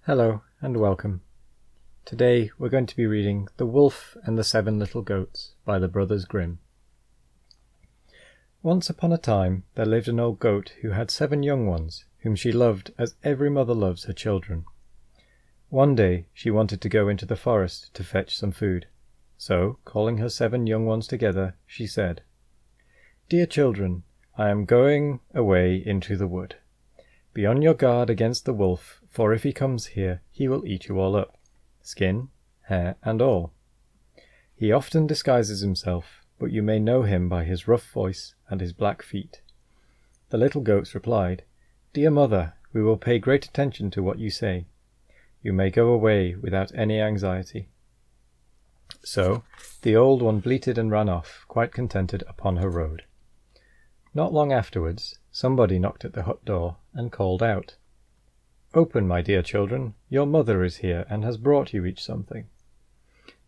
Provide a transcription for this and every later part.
Hello and welcome. Today we're going to be reading The Wolf and the Seven Little Goats by the brothers Grimm. Once upon a time there lived an old goat who had 7 young ones, whom she loved as every mother loves her children. One day she wanted to go into the forest to fetch some food. So, calling her 7 young ones together, she said, "Dear children, I am going away into the wood. Be on your guard against the wolf, for if he comes here, he will eat you all up, skin, hair, and all. He often disguises himself, but you may know him by his rough voice and his black feet." The little goats replied, "Dear mother, we will pay great attention to what you say. You may go away without any anxiety." So the old one bleated and ran off, quite contented, upon her road. Not long afterwards, somebody knocked at the hut door and called out, "Open, my dear children, your mother is here and has brought you each something."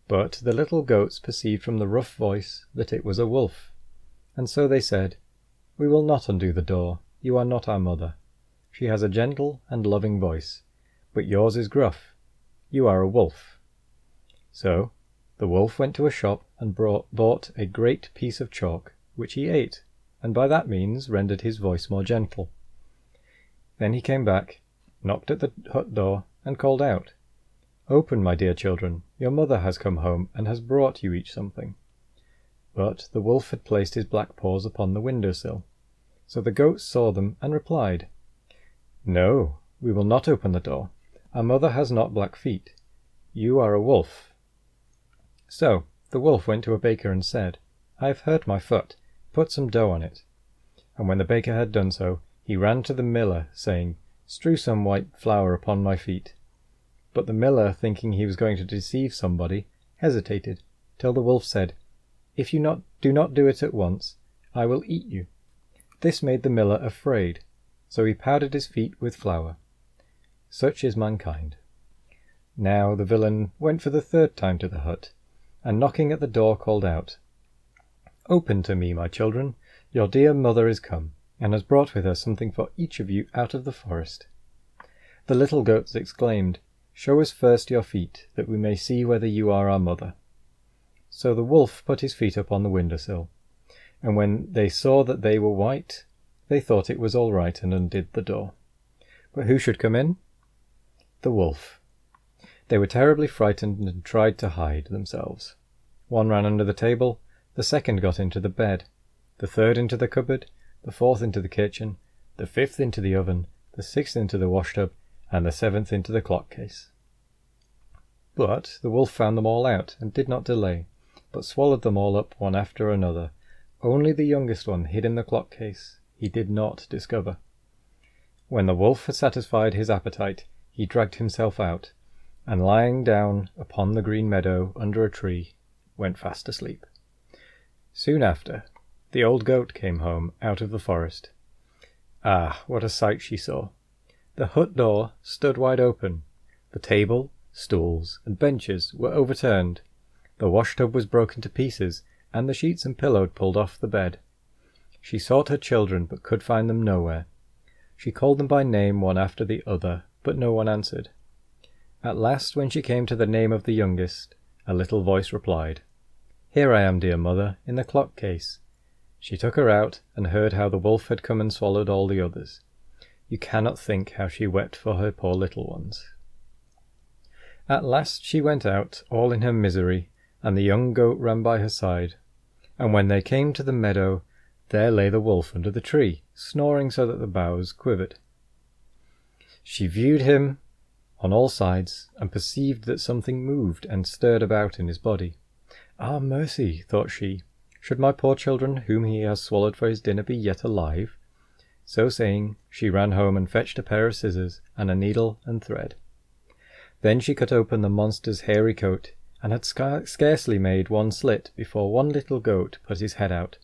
But the little goats perceived from the rough voice that it was a wolf, and so they said, "We will not undo the door. You are not our mother. She has a gentle and loving voice, but yours is gruff. You are a wolf." So the wolf went to a shop and bought a great piece of chalk, which he ate, and by that means rendered his voice more gentle. Then he came back, knocked at the hut door, and called out, "Open, my dear children, your mother has come home and has brought you each something." But the wolf had placed his black paws upon the window-sill. So the goats saw them and replied, "No, we will not open the door. Our mother has not black feet. You are a wolf." So the wolf went to a baker and said, "I have hurt my foot. Put some dough on it." And when the baker had done so, he ran to the miller, saying, "Strew some white flour upon my feet." But the miller, thinking he was going to deceive somebody, hesitated, till the wolf said, "If you do not do it at once, I will eat you." This made the miller afraid, so he powdered his feet with flour. Such is mankind. Now the villain went for the 3rd time to the hut, and knocking at the door called out, "Open to me, my children. Your dear mother is come, and has brought with her something for each of you out of the forest." The little goats exclaimed, "Show us first your feet, that we may see whether you are our mother." So the wolf put his feet up on the window-sill, and when they saw that they were white, they thought it was all right and undid the door. But who should come in? The wolf. They were terribly frightened and tried to hide themselves. One ran under the table, the 2nd got into the bed, the 3rd into the cupboard, the 4th into the kitchen, the 5th into the oven, the 6th into the washtub, and the 7th into the clock case. But the wolf found them all out, and did not delay, but swallowed them all up one after another. Only the youngest one hid in the clock case he did not discover. When the wolf had satisfied his appetite, he dragged himself out, and lying down upon the green meadow under a tree, went fast asleep. Soon after, the old goat came home out of the forest. Ah, what a sight she saw! The hut door stood wide open. The table, stools, and benches were overturned. The washtub was broken to pieces, and the sheets and pillow pulled off the bed. She sought her children, but could find them nowhere. She called them by name one after the other, but no one answered. At last, when she came to the name of the youngest, a little voice replied, "Here I am, dear mother, in the clock case." She took her out, and heard how the wolf had come and swallowed all the others. You cannot think how she wept for her poor little ones. At last she went out, all in her misery, and the young goat ran by her side. And when they came to the meadow, there lay the wolf under the tree, snoring so that the boughs quivered. She viewed him on all sides, and perceived that something moved and stirred about in his body. "Ah, mercy," thought she, "should my poor children, whom he has swallowed for his dinner, be yet alive?" So saying, she ran home and fetched a pair of scissors and a needle and thread. Then she cut open the monster's hairy coat, and had scarcely made one slit before one little goat put his head out,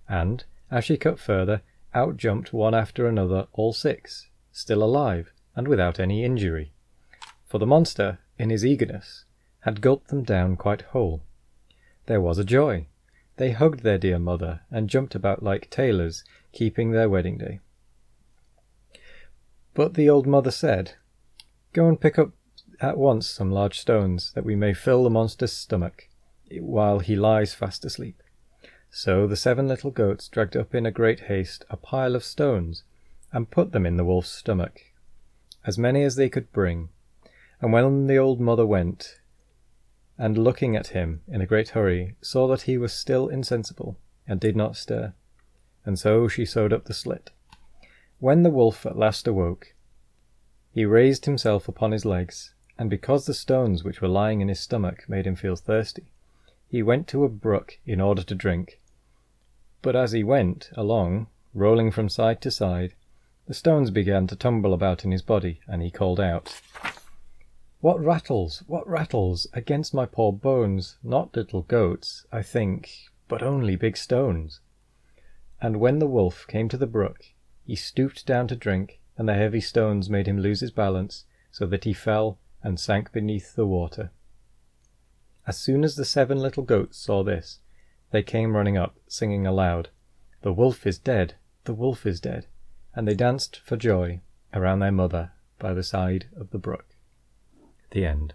and, as she cut further, out jumped one after another all 6, still alive, and without any injury. For the monster, in his eagerness, had gulped them down quite whole. There was a joy. They hugged their dear mother, and jumped about like tailors, keeping their wedding day. But the old mother said, Go and pick up at once some large stones, that we may fill the monster's stomach, while he lies fast asleep." So the 7 little goats dragged up in a great haste a pile of stones, and put them in the wolf's stomach, as many as they could bring. And when the old mother went, and looking at him in a great hurry, saw that he was still insensible, and did not stir, and so she sewed up the slit. When the wolf at last awoke, he raised himself upon his legs, and because the stones which were lying in his stomach made him feel thirsty, he went to a brook in order to drink. But as he went along, rolling from side to side, the stones began to tumble about in his body, and he called out, what rattles against my poor bones? Not little goats, I think, but only big stones." And when the wolf came to the brook, he stooped down to drink, and the heavy stones made him lose his balance, so that he fell and sank beneath the water. As soon as the 7 little goats saw this, they came running up, singing aloud, "The wolf is dead, the wolf is dead," and they danced for joy around their mother by the side of the brook. The end.